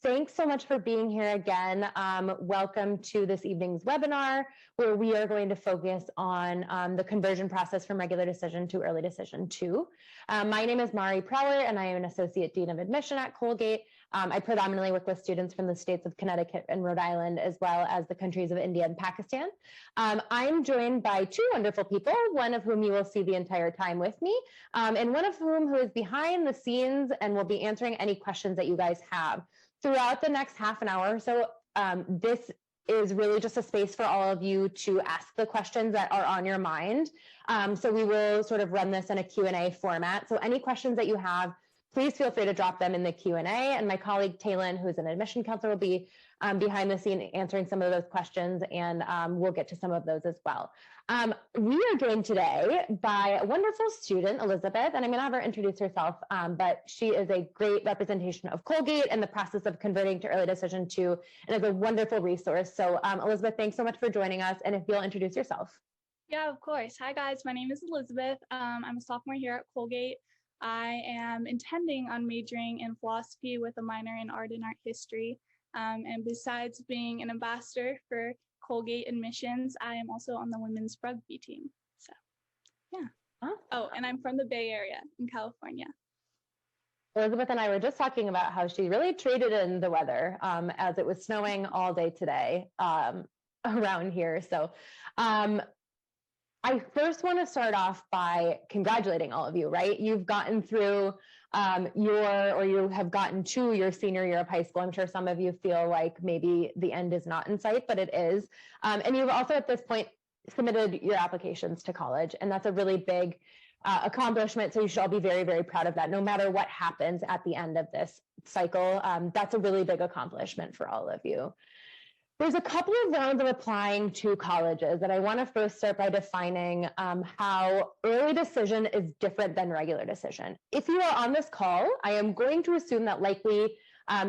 Thanks so much for being here again. Welcome to this evening's webinar, where we are going to focus on the conversion process from regular decision to early decision 2. My name is Mari Preller, and I am an Associate Dean of Admission at Colgate. I predominantly work with students from the states of Connecticut and Rhode Island, as well as the countries of India and Pakistan. I'm joined by two wonderful people, one of whom you will see the entire time with me, and one of whom is behind the scenes and will be answering any questions that you guys have. Throughout the next half an hour or so, this is really just a space for all of you to ask the questions that are on your mind. So we will sort of run this in a Q&A format. So any questions that you have, please feel free to drop them in the Q&A, and my colleague Taylin, who's an admission counselor, will be behind the scene answering some of those questions, and we'll get to some of those as well. We are joined today by a wonderful student, Elizabeth, and I'm going to have her introduce herself, but she is a great representation of Colgate and the process of converting to early decision 2, and is a wonderful resource. So Elizabeth, thanks so much for joining us, and if you'll introduce yourself. Yeah, of course. Hi guys, my name is Elizabeth. I'm a sophomore here at Colgate. I am intending on majoring in philosophy with a minor in art and art history. And besides being an ambassador for Colgate admissions, I am also on the women's rugby team. So, yeah. Awesome. Oh, and I'm from the Bay Area in California. Elizabeth and I were just talking about how she really traded in the weather as it was snowing all day today around here. So I first want to start off by congratulating all of you, right? You've gotten through you have gotten to your senior year of high school. I'm sure some of you feel like maybe the end is not in sight, but it is. And you've also at this point submitted your applications to college, and that's a really big accomplishment. So you should all be very, very proud of that. No matter what happens at the end of this cycle, that's a really big accomplishment for all of you. There's a couple of rounds of applying to colleges that I want to first start by defining how early decision is different than regular decision. If you are on this call, I am going to assume that likely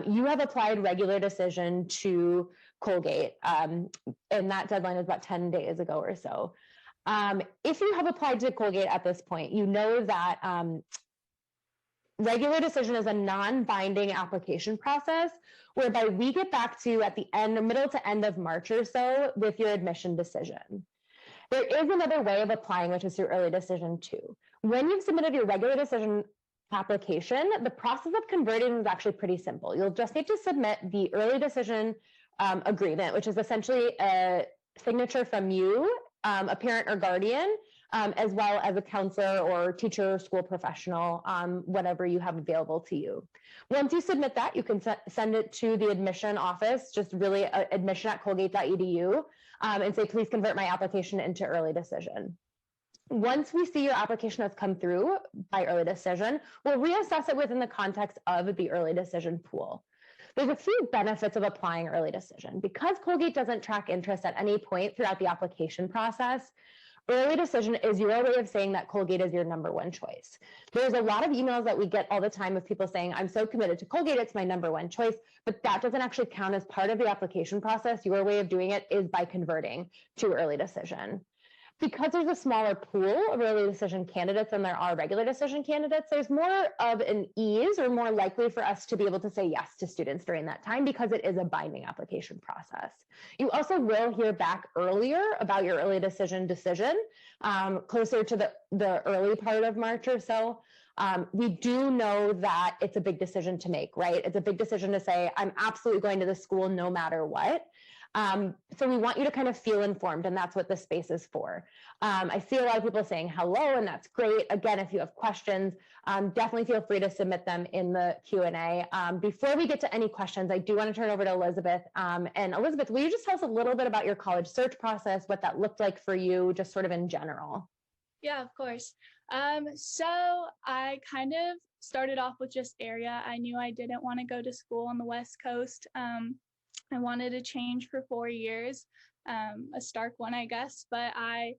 you have applied regular decision to Colgate, and that deadline is about 10 days ago or so. If you have applied to Colgate at this point, you know that regular decision is a non-binding application process whereby we get back to you at the middle to end of March or so with your admission decision. There is another way of applying, which is through early decision 2. When you've submitted your regular decision application, the process of converting is actually pretty simple. You'll just need to submit the early decision agreement, which is essentially a signature from you, a parent or guardian, as well as a counselor or teacher or school professional, whatever you have available to you. Once you submit that, you can send it to the admission office, just really admission@colgate.edu, and say, please convert my application into early decision. Once we see your application has come through by early decision, we'll reassess it within the context of the early decision pool. There's a few benefits of applying early decision. Because Colgate doesn't track interest at any point throughout the application process, early decision is your way of saying that Colgate is your #1 choice. There's a lot of emails that we get all the time of people saying, I'm so committed to Colgate, it's my #1 choice, but that doesn't actually count as part of the application process. Your way of doing it is by converting to early decision. Because there's a smaller pool of early decision candidates than there are regular decision candidates, there's more of an ease or more likely for us to be able to say yes to students during that time because it is a binding application process. You also will hear back earlier about your early decision closer to the early part of March or so. We do know that it's a big decision to make, right? It's a big decision to say, I'm absolutely going to this school no matter what. So we want you to kind of feel informed, and that's what this space is for. I see a lot of people saying hello, and that's great. Again, if you have questions, definitely feel free to submit them in the Q&A. Before we get to any questions, I do want to turn over to Elizabeth. And Elizabeth, will you just tell us a little bit about your college search process, what that looked like for you, just sort of in general? Yeah, of course. So I kind of started off with just area. I knew I didn't want to go to school on the West Coast. I wanted to change for 4 years, a stark one, I guess, but I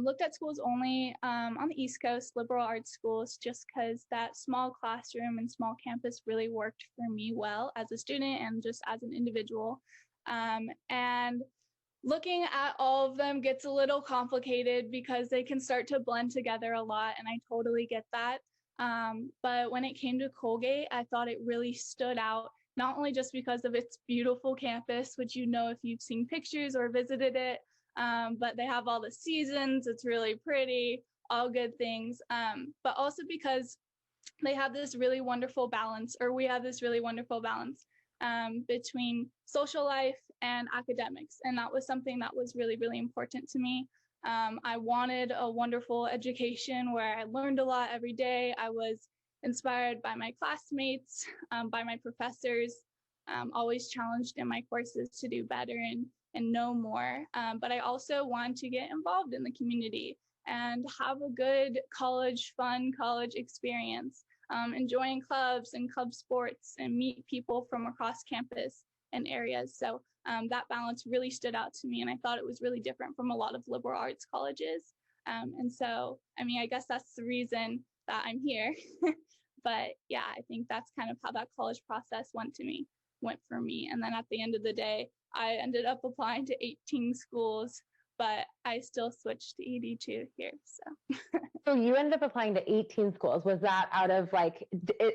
looked at schools only on the East Coast, liberal arts schools, just because that small classroom and small campus really worked for me well as a student and just as an individual. And looking at all of them gets a little complicated because they can start to blend together a lot, and I totally get that. But when it came to Colgate, I thought it really stood out not only just because of its beautiful campus, which you know if you've seen pictures or visited it, but they have all the seasons, it's really pretty, all good things, but also because they have this really wonderful balance, or we have this really wonderful balance between social life and academics. And that was something that was really, really important to me. I wanted a wonderful education where I learned a lot every day. I was inspired by my classmates, by my professors, always challenged in my courses to do better and know more. But I also want to get involved in the community and have a good fun college experience, enjoying clubs and club sports and meet people from across campus and areas. So that balance really stood out to me, and I thought it was really different from a lot of liberal arts colleges. And so, I mean, I guess that's the reason that I'm here. But yeah, I think that's kind of how that college process went for me. And then at the end of the day, I ended up applying to 18 schools, but I still switched to ED2 here. So you ended up applying to 18 schools. Was that out of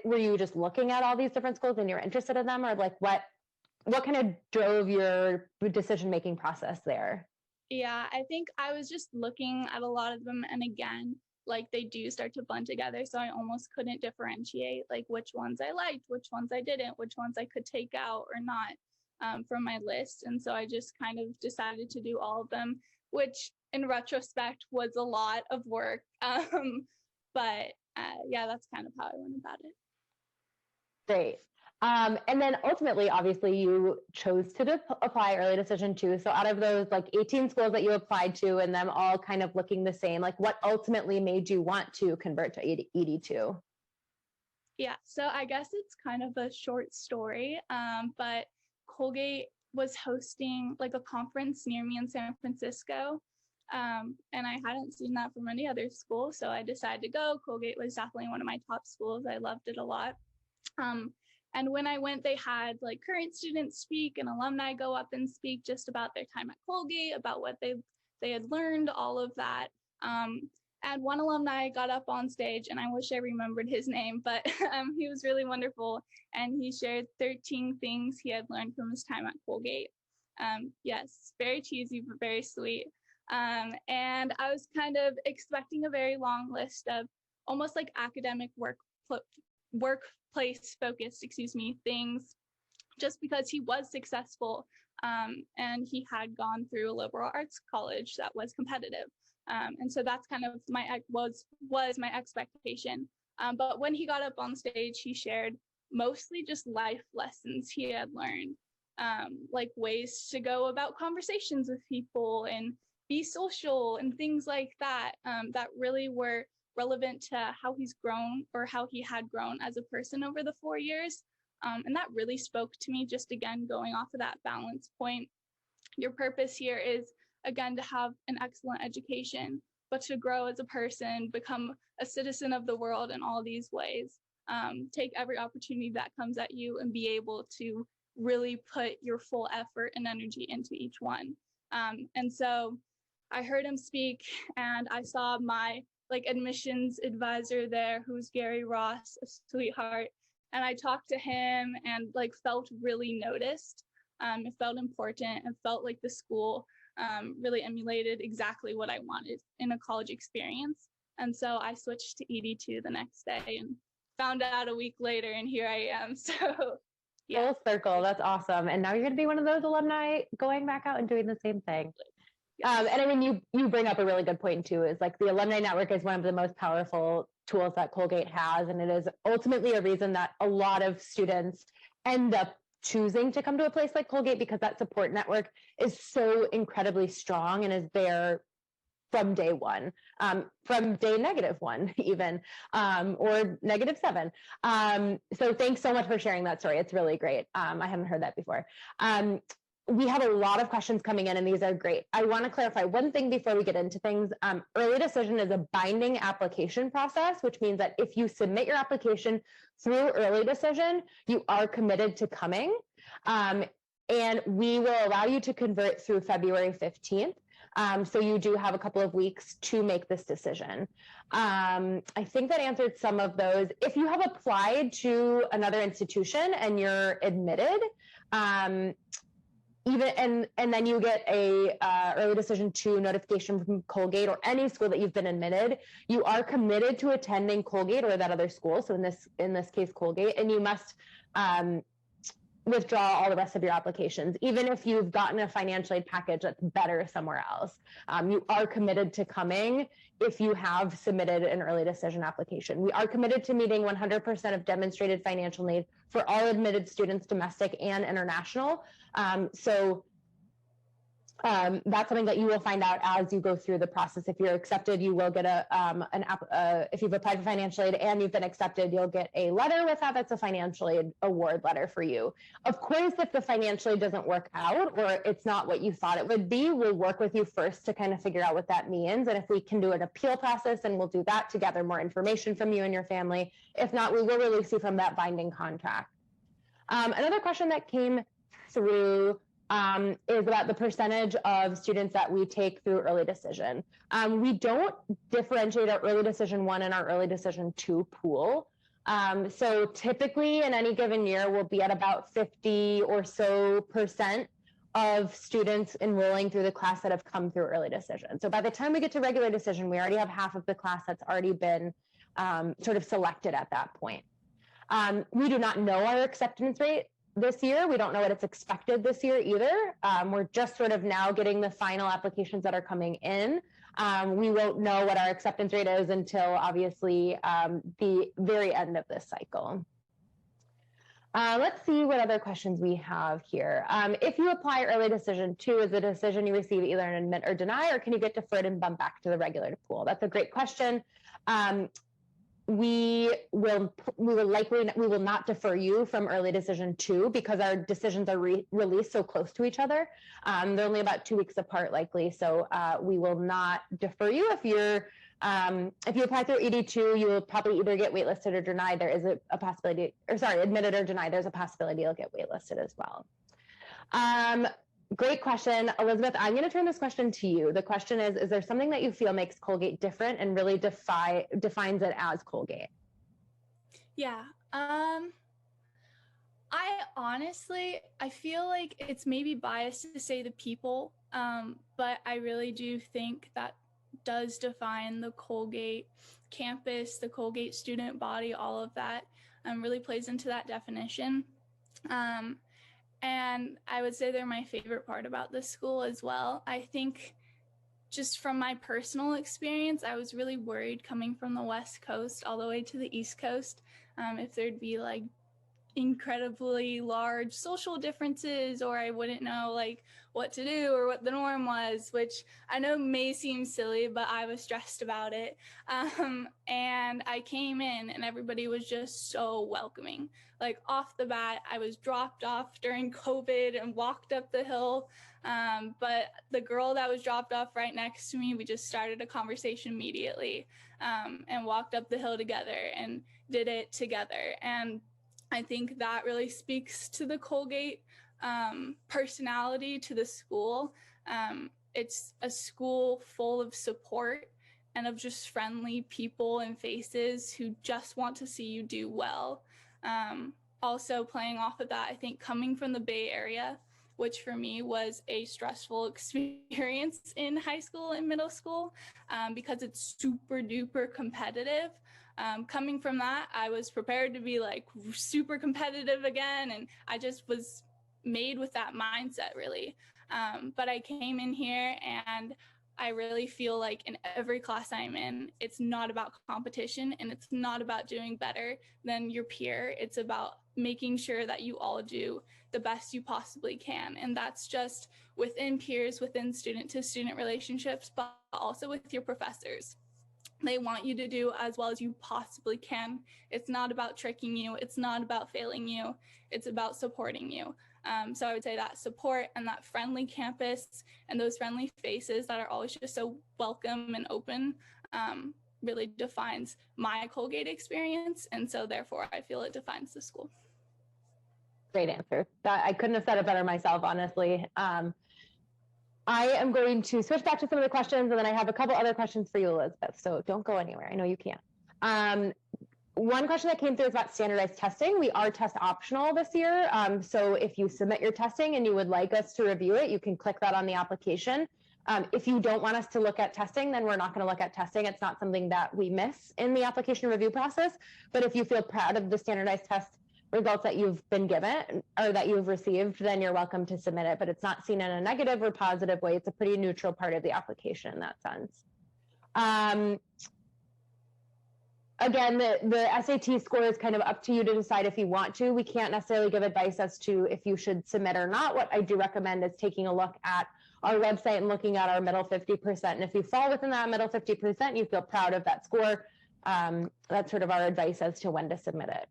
were you just looking at all these different schools and you're interested in them, or like what kind of drove your decision-making process there? Yeah, I think I was just looking at a lot of them, and again, like they do start to blend together. So I almost couldn't differentiate like which ones I liked, which ones I didn't, which ones I could take out or not from my list. And so I just kind of decided to do all of them, which in retrospect was a lot of work. But yeah, that's kind of how I went about it. Great. And then ultimately, obviously, you chose to apply early decision too. So out of those 18 schools that you applied to and them all kind of looking the same, like what ultimately made you want to convert to ED2? Yeah, so I guess it's kind of a short story, but Colgate was hosting like a conference near me in San Francisco. And I hadn't seen that from any other school. So I decided to go. Colgate was definitely one of my top schools. I loved it a lot. And when I went, they had like current students speak and alumni go up and speak just about their time at Colgate, about what they had learned, all of that. And one alumni got up on stage, and I wish I remembered his name, but he was really wonderful. And he shared 13 things he had learned from his time at Colgate. Yes, very cheesy, but very sweet. And I was kind of expecting a very long list of almost like academic workplace focused, things, just because he was successful and he had gone through a liberal arts college that was competitive. And so that's kind of was my expectation. But when he got up on stage, he shared mostly just life lessons he had learned, like ways to go about conversations with people and be social and things like that, that really were relevant to how he's grown, or how he had grown as a person over the 4 years. And that really spoke to me, just again, going off of that balance point. Your purpose here is, again, to have an excellent education, but to grow as a person, become a citizen of the world in all these ways. Take every opportunity that comes at you and be able to really put your full effort and energy into each one. And so I heard him speak, and I saw my admissions advisor there, who's Gary Ross, a sweetheart. And I talked to him and felt really noticed. It felt important. It felt like the school really emulated exactly what I wanted in a college experience. And so I switched to ED2 the next day and found out a week later, and here I am. So yeah. Full circle. That's awesome. And now you're going to be one of those alumni going back out and doing the same thing. And I mean, you bring up a really good point too, is the alumni network is one of the most powerful tools that Colgate has. And it is ultimately a reason that a lot of students end up choosing to come to a place like Colgate, because that support network is so incredibly strong and is there from day one, from day -1 even, or -7. So thanks so much for sharing that story. It's really great. I haven't heard that before. We have a lot of questions coming in, and these are great. I want to clarify one thing before we get into things. Early decision is a binding application process, which means that if you submit your application through early decision, you are committed to coming. And we will allow you to convert through February 15th. So you do have a couple of weeks to make this decision. I think that answered some of those. If you have applied to another institution and you're admitted, even and then you get a early decision 2 notification from Colgate or any school that you've been admitted, you are committed to attending Colgate or that other school. So in this case, Colgate, and you must withdraw all the rest of your applications. Even if you've gotten a financial aid package that's better somewhere else, you are committed to coming if you have submitted an early decision application. We are committed to meeting 100% of demonstrated financial need for all admitted students, domestic and international. That's something that you will find out as you go through the process. If you're accepted, you will get if you've applied for financial aid and you've been accepted, you'll get a letter with that. That's a financial aid award letter for you. Of course, if the financial aid doesn't work out or it's not what you thought it would be, we'll work with you first to kind of figure out what that means. And if we can do an appeal process, then we'll do that to gather more information from you and your family. If not, we will release you from that binding contract. Another question that came through is about the percentage of students that we take through early decision. We don't differentiate our early decision 1 and our early decision 2 pool. So typically in any given year, we'll be at about 50% or so of students enrolling through the class that have come through early decision. So by the time we get to regular decision, we already have half of the class that's already been sort of selected at that point. We do not know our acceptance rate this year. We don't know what it's expected this year either. We're just sort of now getting the final applications that are coming in. We won't know what our acceptance rate is until obviously the very end of this cycle. Let's see what other questions we have here. If you apply early decision 2, is the decision you receive either an admit or deny, or can you get deferred and bumped back to the regular pool? That's a great question. We will not defer you from early decision 2 because our decisions are released so close to each other. They're only about 2 weeks apart likely. So we will not defer you. If you apply through ED2, you will probably either get waitlisted or denied. There is a possibility, or sorry, admitted or denied. There's a possibility you'll get waitlisted as well. Great question, Elizabeth. I'm going to turn this question to you. The question is there something that you feel makes Colgate different and really defines it as Colgate? Yeah. I feel like it's maybe biased to say the people, but I really do think that does define the Colgate campus, the Colgate student body, all of that really plays into that definition. And I would say they're my favorite part about this school as well. I think just from my personal experience, I was really worried coming from the West Coast all the way to the East Coast, if there'd be like incredibly large social differences, or I wouldn't know like what to do or what the norm was, which I know may seem silly, but I was stressed about it. And I came in and everybody was just so welcoming. Like off the bat, I was dropped off during COVID and walked up the hill. But the girl that was dropped off right next to me, we just started a conversation immediately, and walked up the hill together and did it together. And I think that really speaks to the Colgate personality, to the school. It's a school full of support and of just friendly people and faces who just want to see you do well. Also playing off of that, I think coming from the Bay Area, which for me was a stressful experience in high school and middle school, because it's super duper competitive. Coming from that, I was prepared to be like super competitive again, and I just was made with that mindset really. But I came in here and I really feel like in every class I'm in, it's not about competition and it's not about doing better than your peer. It's about making sure that you all do the best you possibly can. And that's just within peers, within student-to-student relationships, but also with your professors. They want you to do as well as you possibly can. It's not about tricking you. It's not about failing you. It's about supporting you. So I would say that support and that friendly campus and those friendly faces that are always just so welcome and open really defines my Colgate experience. And so therefore I feel it defines the school. Great answer. I couldn't have said it better myself, honestly. I am going to switch back to some of the questions, and then I have a couple other questions for you, Elizabeth. So don't go anywhere. I know you can't. One question that came through is about standardized testing. We are test optional this year. So if you submit your testing and you would like us to review it, you can click that on the application. If you don't want us to look at testing, then we're not going to look at testing. It's not something that we miss in the application review process. But if you feel proud of the standardized test results that you've been given or that you've received, then you're welcome to submit it. But it's not seen in a negative or positive way. It's a pretty neutral part of the application in that sense. Again, the SAT score is kind of up to you to decide if you want to. We can't necessarily give advice as to if you should submit or not. What I do recommend is taking a look at our website and looking at our middle 50%. And if you fall within that middle 50%, you feel proud of that score. That's sort of our advice as to when to submit it.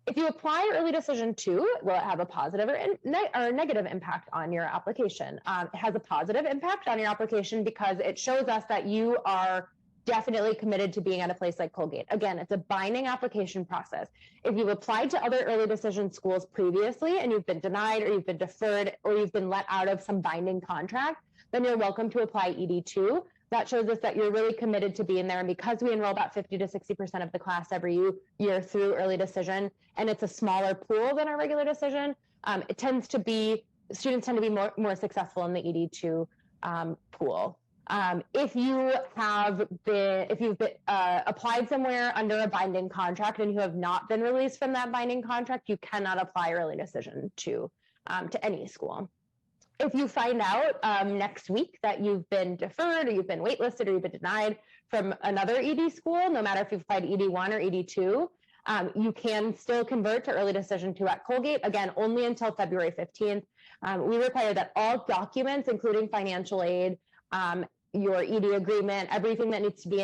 If you apply early decision 2, will it have a positive or negative impact on your application? It has a positive impact on your application because it shows us that you are definitely committed to being at a place like Colgate. Again, it's a binding application process. If you've applied to other early decision schools previously and you've been denied or you've been deferred or you've been let out of some binding contract, then you're welcome to apply ED2. That shows us that you're really committed to being there. And because we enroll about 50 to 60% of the class every year through early decision, and it's a smaller pool than our regular decision, students tend to be more successful in the ED2 pool. If you've applied somewhere under a binding contract and you have not been released from that binding contract, you cannot apply early decision to any school. If you find out next week that you've been deferred or you've been waitlisted or you've been denied from another ED school, no matter if you've applied ED1 or ED2, you can still convert to early decision 2 at Colgate, again, only until February 15th. We require that all documents, including financial aid, your ED agreement, everything that needs to be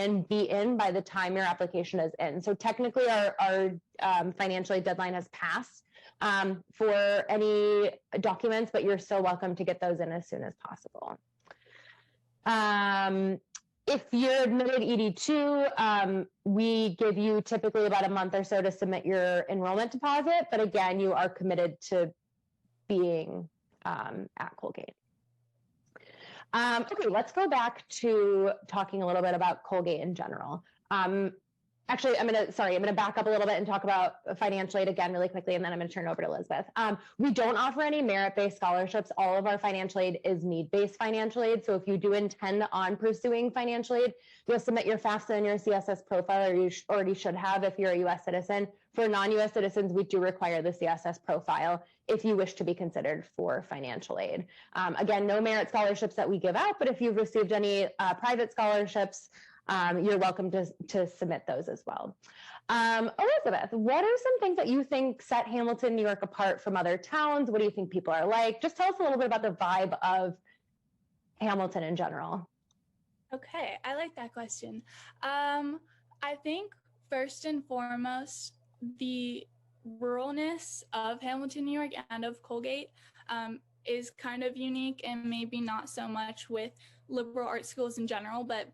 in by the time your application is in. So technically our financial aid deadline has passed for any documents, but you're still welcome to get those in as soon as possible. If you're admitted ED2, we give you typically about a month or so to submit your enrollment deposit, but again, you are committed to being at Colgate. Okay, let's go back to talking a little bit about Colgate in general. Actually, I'm gonna back up a little bit and talk about financial aid again really quickly, and then I'm gonna turn it over to Elizabeth. We don't offer any merit-based scholarships. All of our financial aid is need-based financial aid. So if you do intend on pursuing financial aid, you'll submit your FAFSA and your CSS profile, or you already should have if you're a US citizen. For non-US citizens, we do require the CSS profile if you wish to be considered for financial aid. Again, no merit scholarships that we give out, but if you've received any private scholarships, you're welcome to submit those as well. Elizabeth, what are some things that you think set Hamilton, New York apart from other towns? What do you think people are like? Just tell us a little bit about the vibe of Hamilton in general. Okay, I like that question. I think first and foremost, the ruralness of Hamilton, New York and of Colgate is kind of unique, and maybe not so much with liberal arts schools in general, but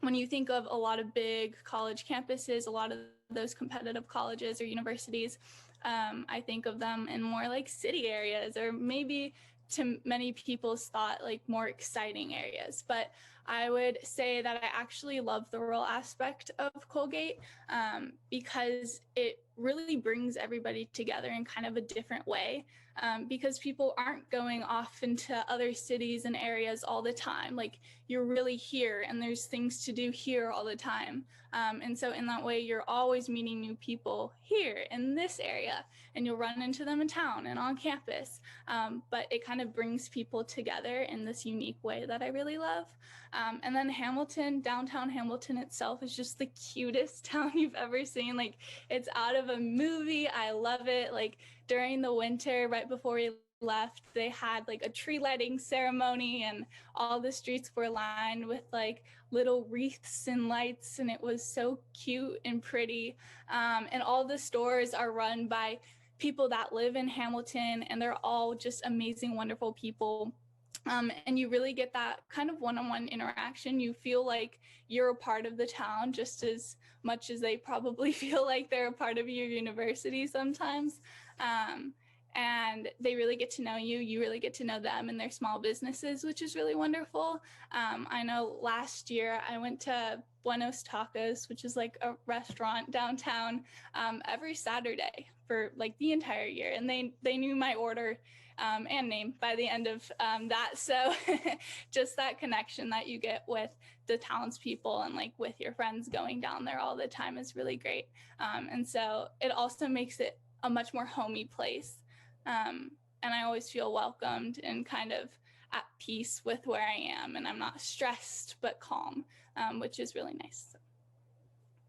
when you think of a lot of big college campuses, a lot of those competitive colleges or universities, I think of them in more like city areas, or maybe to many people's thought, like more exciting areas. But I would say that I actually love the rural aspect of Colgate because it really brings everybody together in kind of a different way, because people aren't going off into other cities and areas all the time. Like, you're really here and there's things to do here all the time. And so in that way, you're always meeting new people here in this area, and you'll run into them in town and on campus. But it kind of brings people together in this unique way that I really love. And then Hamilton, downtown Hamilton itself is just the cutest town you've ever seen. Like, it's out of a movie. I love it. Like, during the winter, right before we left, they had like a tree lighting ceremony, and all the streets were lined with like little wreaths and lights, and it was so cute and pretty. And all the stores are run by people that live in Hamilton, and they're all just amazing, wonderful people. And you really get that kind of one-on-one interaction. You feel like you're a part of the town just as much as they probably feel like they're a part of your university sometimes. and they really get to know you. You really get to know them and their small businesses, which is really wonderful. I know last year I went to Buenos Tacos, which is like a restaurant downtown, every Saturday for like the entire year. And they knew my order and name by the end of that. So just that connection that you get with the townspeople and like with your friends going down there all the time is really great. And so it also makes it a much more homey place. And I always feel welcomed and kind of at peace with where I am, and I'm not stressed but calm, which is really nice.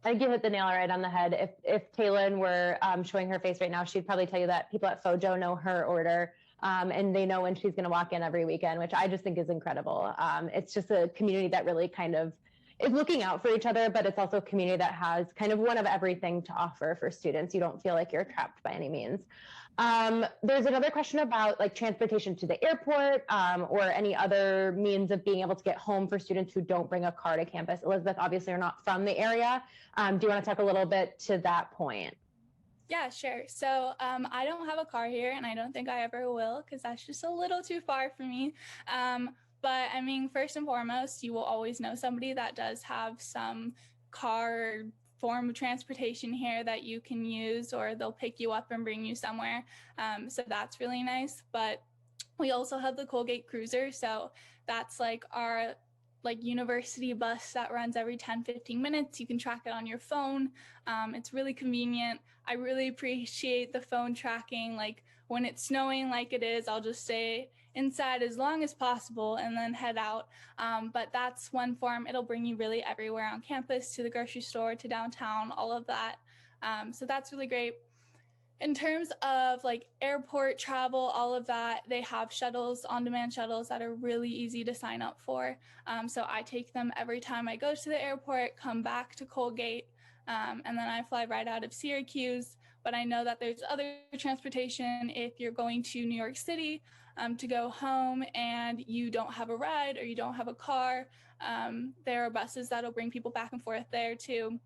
I think you hit the nail right on the head. If Taylin were showing her face right now, she'd probably tell you that people at Fojo know her order, and they know when she's going to walk in every weekend, which I just think is incredible. It's just a community that really kind of is looking out for each other, but it's also a community that has kind of one of everything to offer for students. You don't feel like you're trapped by any means. There's another question about like transportation to the airport or any other means of being able to get home for students who don't bring a car to campus. Elizabeth, obviously you're not from the area. Do you want to talk a little bit to that point? Yeah, sure. So I don't have a car here, and I don't think I ever will, because that's just a little too far for me. But I mean, first and foremost, you will always know somebody that does have some car form of transportation here that you can use, or they'll pick you up and bring you somewhere. So that's really nice. But we also have the Colgate Cruiser. So that's like our university bus that runs every 10-15 minutes. You can track it on your phone. It's really convenient. I really appreciate the phone tracking. Like when it's snowing like it is, I'll just stay inside as long as possible and then head out. But that's one form. It'll bring you really everywhere on campus, to the grocery store, to downtown, all of that. So that's really great. In terms of like airport travel, all of that, they have shuttles, on-demand shuttles that are really easy to sign up for. So I take them every time I go to the airport, come back to Colgate, and then I fly right out of Syracuse. But I know that there's other transportation if you're going to New York City to go home and you don't have a ride or you don't have a car. There are buses that'll bring people back and forth there too,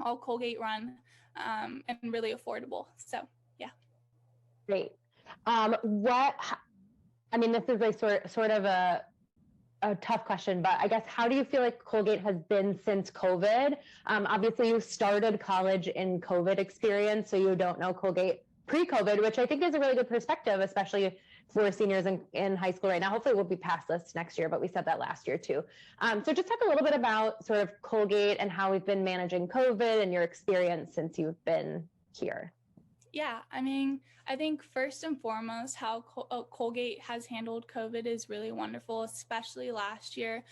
all Colgate run. And really affordable. So, yeah. Great. I mean, this is like sort of a tough question, but I guess, how do you feel like Colgate has been since COVID? Obviously you started college in COVID experience, so you don't know Colgate pre-COVID, which I think is a really good perspective, especially for seniors in high school right now. Hopefully we'll be past this next year, but we said that last year too. So just talk a little bit about sort of Colgate and how we've been managing COVID and your experience since you've been here. Yeah, I mean, I think first and foremost, how Colgate has handled COVID is really wonderful, especially last year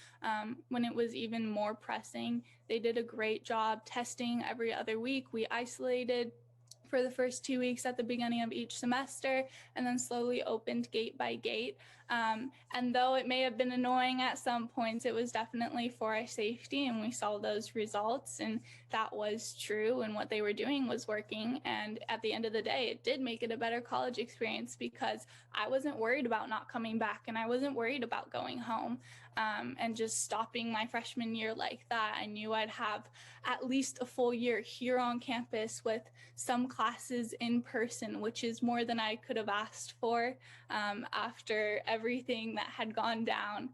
when it was even more pressing. They did a great job testing every other week. We isolated for the first 2 weeks at the beginning of each semester, and then slowly opened gate by gate. And though it may have been annoying at some points, it was definitely for our safety, and we saw those results, and that was true, and what they were doing was working. And at the end of the day, it did make it a better college experience, because I wasn't worried about not coming back, and I wasn't worried about going home and just stopping my freshman year like that. I knew I'd have at least a full year here on campus with some classes in person, which is more than I could have asked for after everything that had gone down.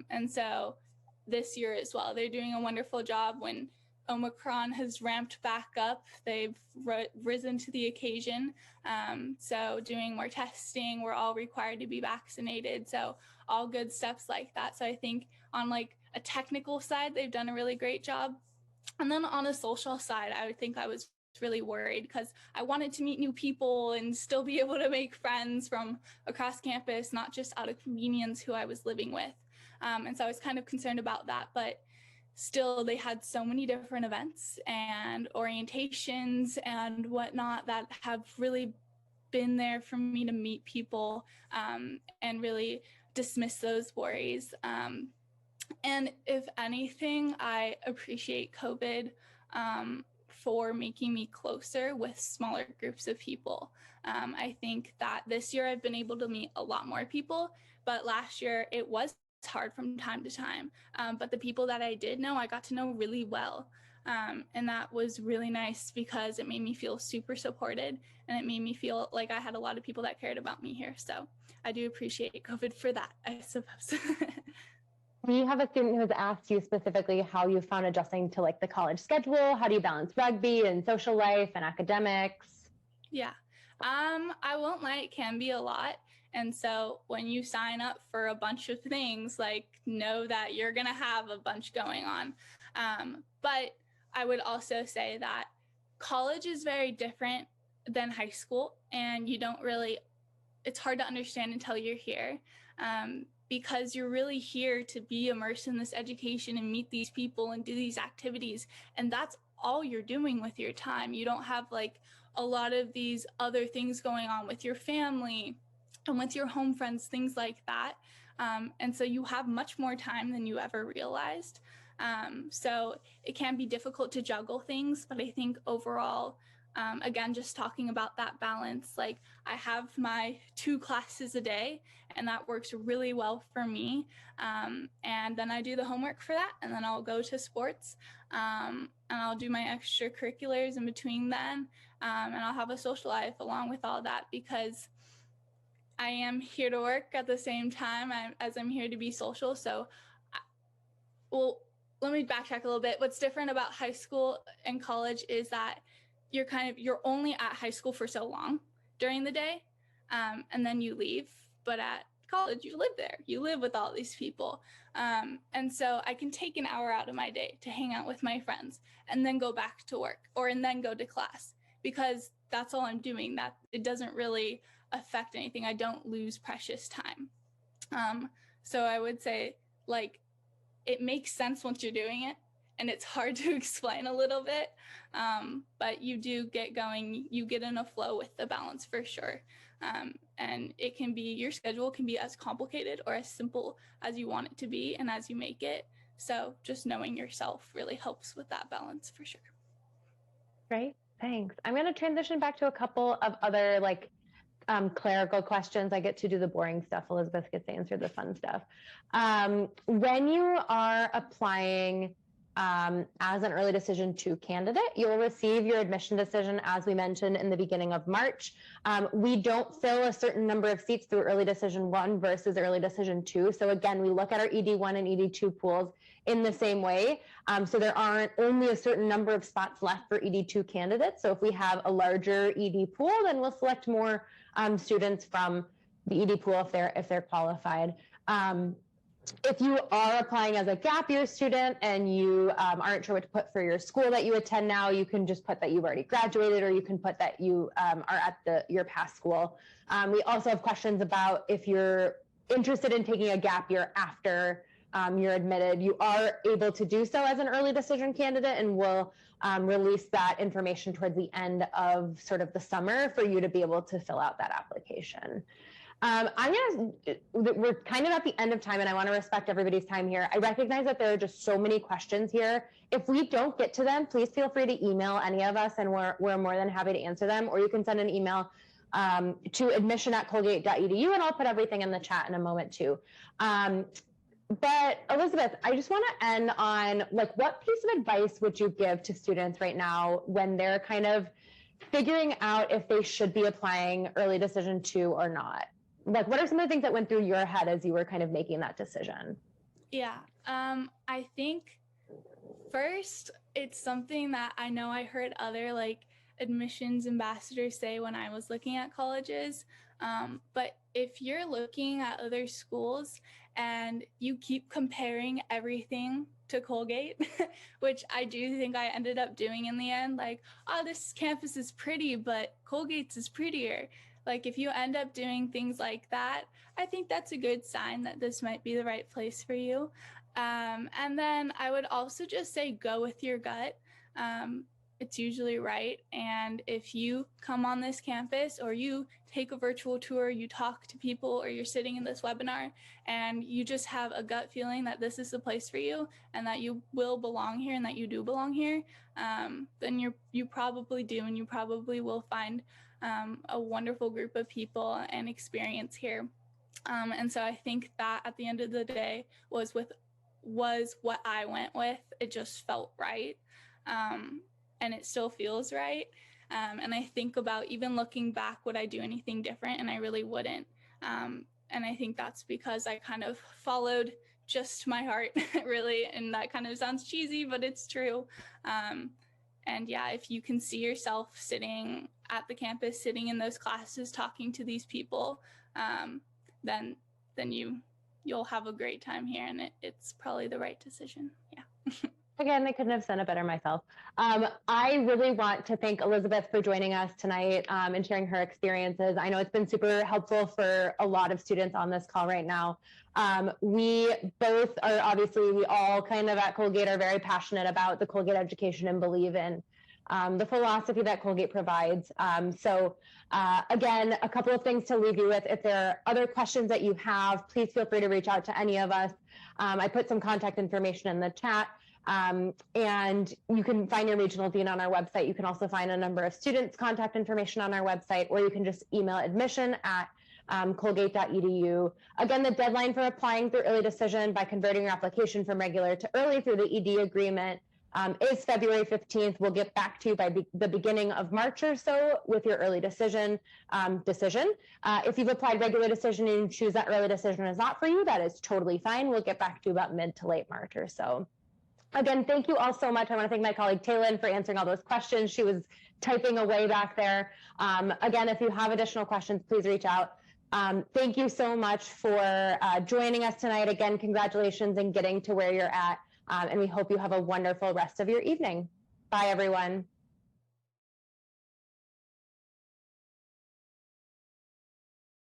And so this year as well, they're doing a wonderful job. When Omicron has ramped back up, they've risen to the occasion. So doing more testing, we're all required to be vaccinated. So all good steps like that. So I think on like a technical side, they've done a really great job. And then on a social side, I would think I was really worried, because I wanted to meet new people and still be able to make friends from across campus, not just out of convenience who I was living with. And so I was kind of concerned about that, but still they had so many different events and orientations and whatnot that have really been there for me to meet people and really dismiss those worries. And if anything, I appreciate COVID for making me closer with smaller groups of people. I think that this year I've been able to meet a lot more people, but last year it was hard from time to time. But the people that I did know, I got to know really well. And that was really nice because it made me feel super supported, and it made me feel like I had a lot of people that cared about me here. So I do appreciate COVID for that, I suppose. We have a student who has asked you specifically how you found adjusting to like the college schedule. How do you balance rugby and social life and academics? Yeah. I won't lie, it can be a lot. And so when you sign up for a bunch of things, like, know that you're going to have a bunch going on. But I would also say that college is very different than high school, and you don't really, it's hard to understand until you're here, because you're really here to be immersed in this education and meet these people and do these activities. And that's all you're doing with your time. You don't have like a lot of these other things going on with your family and with your home friends, things like that. And so you have much more time than you ever realized. So it can be difficult to juggle things, but I think overall, again, just talking about that balance, like I have my 2 classes a day, and that works really well for me. And then I do the homework for that, and then I'll go to sports, and I'll do my extracurriculars in between then, and I'll have a social life along with all that, because I am here to work at the same time as I'm here to be social. So, well, let me backtrack a little bit. What's different about high school and college is that you're only at high school for so long during the day, and then you leave. But at college, you live there. You live with all these people. And so I can take an hour out of my day to hang out with my friends and then go back to work, and then go to class, because that's all I'm doing. That it doesn't really affect anything. I don't lose precious time. So I would say, like, it makes sense once you're doing it, and it's hard to explain a little bit, but you do get going. You get in a flow with the balance for sure. And it can be, your schedule can be as complicated or as simple as you want it to be and as you make it. So just knowing yourself really helps with that balance for sure. Great, thanks. I'm going to transition back to a couple of other clerical questions. I get to do the boring stuff. Elizabeth gets to answer the fun stuff. When you are applying as an early decision 2 candidate, you'll receive your admission decision, as we mentioned, in the beginning of March. We don't fill a certain number of seats through early decision 1 versus early decision 2. So again, we look at our ED1 and ED2 pools in the same way. So there aren't only a certain number of spots left for ED2 candidates. So if we have a larger ED pool, then we'll select more students from the ED pool if they're qualified. If you are applying as a gap year student and you aren't sure what to put for your school that you attend now, you can just put that you've already graduated, or you can put that you are at your past school. We also have questions about if you're interested in taking a gap year after you're admitted. You are able to do so as an early decision candidate, and we'll release that information towards the end of sort of the summer for you to be able to fill out that application. We're kind of at the end of time, and I want to respect everybody's time here. I recognize that there are just so many questions here. If we don't get to them, please feel free to email any of us, and we're more than happy to answer them, or you can send an email to admission@colgate.edu, and I'll put everything in the chat in a moment too. But Elizabeth, I just want to end on, like, what piece of advice would you give to students right now when they're kind of figuring out if they should be applying early decision 2 or not? Like, what are some of the things that went through your head as you were kind of making that decision? Yeah, I think first, it's something that I know I heard other admissions ambassadors say when I was looking at colleges. But if you're looking at other schools and you keep comparing everything to Colgate, which I do think I ended up doing in the end, like, oh, this campus is pretty, but Colgate's is prettier. Like, if you end up doing things like that, I think that's a good sign that this might be the right place for you. And then I would also just say go with your gut. It's usually right. And if you come on this campus, or you take a virtual tour, you talk to people, or you're sitting in this webinar and you just have a gut feeling that this is the place for you and that you will belong here and that you do belong here, then you probably do, and you probably will find a wonderful group of people and experience here. And so I think that at the end of the day was what I went with. It just felt right. and it still feels right. And I think about, even looking back, would I do anything different? And I really wouldn't. And I think that's because I kind of followed just my heart, really. And that kind of sounds cheesy, but it's true. And yeah, if you can see yourself sitting at the campus, sitting in those classes, talking to these people, then you'll have a great time here, and it's probably the right decision. Yeah. Again, I couldn't have said it better myself. I really want to thank Elizabeth for joining us tonight and sharing her experiences. I know it's been super helpful for a lot of students on this call right now. We both are, obviously, we all kind of at Colgate are very passionate about the Colgate education and believe in the philosophy that Colgate provides. Again, a couple of things to leave you with. If there are other questions that you have, please feel free to reach out to any of us. I put some contact information in the chat. And you can find your regional dean on our website. You can also find a number of students' contact information on our website, or you can just email admission@colgate.edu. Again, the deadline for applying through early decision by converting your application from regular to early through the ED agreement is February 15th. We'll get back to you by the beginning of March or so with your early decision. If you've applied regular decision and you choose that early decision is not for you, that is totally fine. We'll get back to you about mid to late March or so. Again, thank you all so much. I want to thank my colleague Taylin for answering all those questions. She was typing away back there. Again, if you have additional questions, please reach out. Thank you so much for joining us tonight. Again, congratulations in getting to where you're at. And we hope you have a wonderful rest of your evening. Bye, everyone.